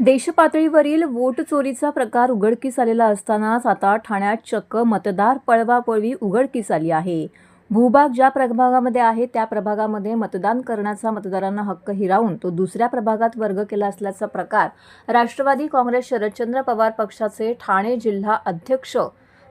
देशपातळीवरील vote चोरीचा प्रकार उघडकीस आलेला असतानाच आता ठाण्यात चक्क मतदार पळवापळवी उघडकीस आली आहे। भूभाग ज्या प्रभागामध्ये आहे त्या प्रभागामध्ये मतदान करण्याचा मतदारांना हक्क हिरावून तो दुसऱ्या प्रभागात वर्ग केला असल्याचा प्रकार राष्ट्रवादी काँग्रेस शरदचंद्र पवार पक्षाचे ठाणे जिल्हा अध्यक्ष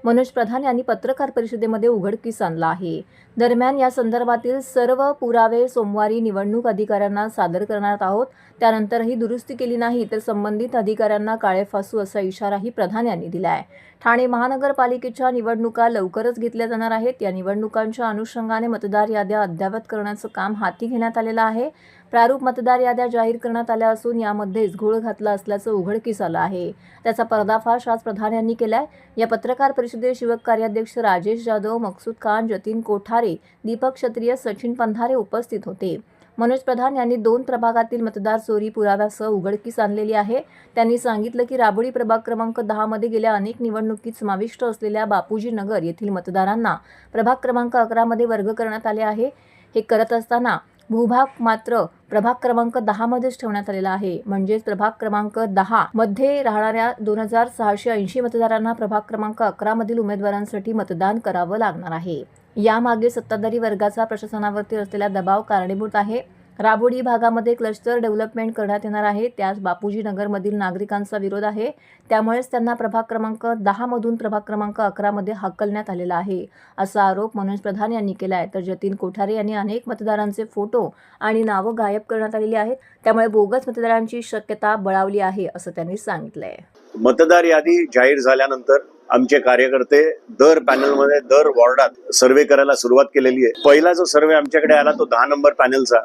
मनोज प्रधान यांनी पत्रकार परिषदेमध्ये उघडकीस आणला आहे। दरम्यान या संदर्भातील सर्व पुरावे सोमवारी निवडणूक अधिकाऱ्यांना सादर करणार आहोत। त्यानंतरही दुरुस्ती केली नाही तर संबंधित अधिकाऱ्यांना काळे फासू असा इशाराही प्रधान यांनी दिला आहे। ठाणे महानगरपालिकेच्या निवडणुका लवकरच घेतल्या जाणार आहेत। या निवडणुकांच्या अनुषंगाने मतदार याद्या अद्ययावत करण्याचं काम हाती घेण्यात आलेलं आहे। प्रारूप मतदार याद्या जाहीर करण्यात आल्या असून यामध्येच घोळ घातला असल्याचं उघडकीस आलं आहे। त्याचा पर्दाफाश आज प्रधान यांनी केलाय। या पत्रकार परिषदेत शिवक कार्याध्यक्ष राजेश जाधव, मकसूद खान, जतीन कोठारे, दीपक क्षत्रिय, सचिन पंधारे उपस्थित होते। मनोज प्रधान यांनी 2 प्रभागातील मतदार चोरी पुराव्यासह उघडकीस आणलेली आहे। त्यांनी सांगितलं की राबोडी प्रभाग क्रमांक 10 मध्ये गेल्या अनेक निवडणुकीत समाविष्ट असलेल्या बापूजी नगर येथील मतदारांना प्रभाग क्रमांक 11 मध्ये वर्ग करण्यात आले आहे। हे करत असताना भूभाग मात्र प्रभाग क्रमांक 10 मध्येच ठेवण्यात आलेला आहे। म्हणजेच प्रभाग क्रमांक 10 मध्ये राहणाऱ्या 2680 मतदारांना प्रभाग क्रमांक 11 मधील उमेदवारांसाठी मतदान करावं लागणार आहे। यामागे सत्ताधारी वर्गाचा प्रशासनावरती असलेला दबाव कारणीभूत आहे। राबोडी भागामध्ये क्लस्टर डेव्हलपमेंट करण्यात येणार आहे, त्यास बापूजी नगरमधील नागरिकांचा विरोध आहे। त्यामुळेच त्यांना प्रभाग क्रमांक 10 मधून प्रभाग क्रमांक 11 मध्ये हकलण्यात आलेला आहे, असा आरोप मनोज प्रधान यांनी केला आहे। तर जतीन कोठारे यांनी अनेक मतदारांचे फोटो आणि नावं गायब करण्यात आलेली आहेत, त्यामुळे बोगस मतदारांची शक्यता बळावली आहे, असं त्यांनी सांगितलंय। मतदार यादी जाहीर झाल्यानंतर आमचे कार्यकर्ते दर पॅनलमध्ये दर वॉर्डात सर्वे करायला सुरुवात केलेली आहे। पहिला जो सर्वे आमच्याकडे आला तो 10 नंबर पॅनलचा,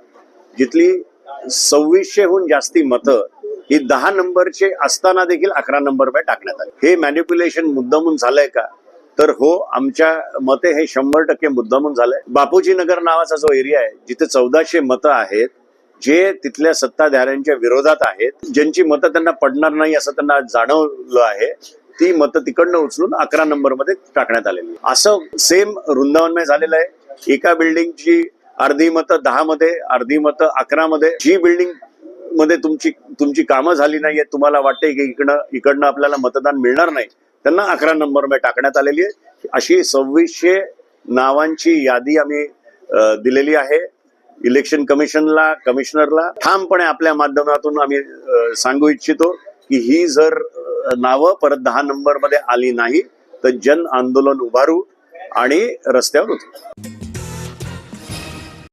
जिथली 2600हून जास्ती मतं ही 10 नंबरचे असताना देखील 11 नंबरवर टाकण्यात आली। हे मॅनिप्युलेशन मुद्दामून झालंय का? तर हो, आमच्या मते हे 100% मुद्दामून झालंय। बापूजी नगर नावाचा जो एरिया आहे जिथे 1400 मतं आहेत, जे तिथल्या सत्ताधाऱ्यांच्या विरोधात आहेत, ज्यांची मतं त्यांना पडणार नाही असं त्यांना जाणवलं आहे, ती मतं तिकडनं उचलून 11 नंबरमध्ये टाकण्यात आलेली। असं सेम वृंदावनमध्ये झालेलं आहे। एका बिल्डिंगची अर्धी मतं 10 मध्ये, अर्धी मतं 11 मध्ये। जी बिल्डिंग मध्ये तुमची कामं झाली नाहीये, तुम्हाला वाटते की इकडनं आपल्याला मतदान मिळणार नाही, त्यांना 11 नंबरमध्ये टाकण्यात आलेली आहे। अशी 2600 नावांची यादी आम्ही दिलेली आहे इलेक्शन कमिशनला, कमिशनरला। ठामपणे आपल्या माध्यमातून आम्ही सांगू इच्छितो की ही जर नावं परत 10 नंबरमध्ये आली नाही तर जन आंदोलन उभारू आणि रस्त्यावर उतरू।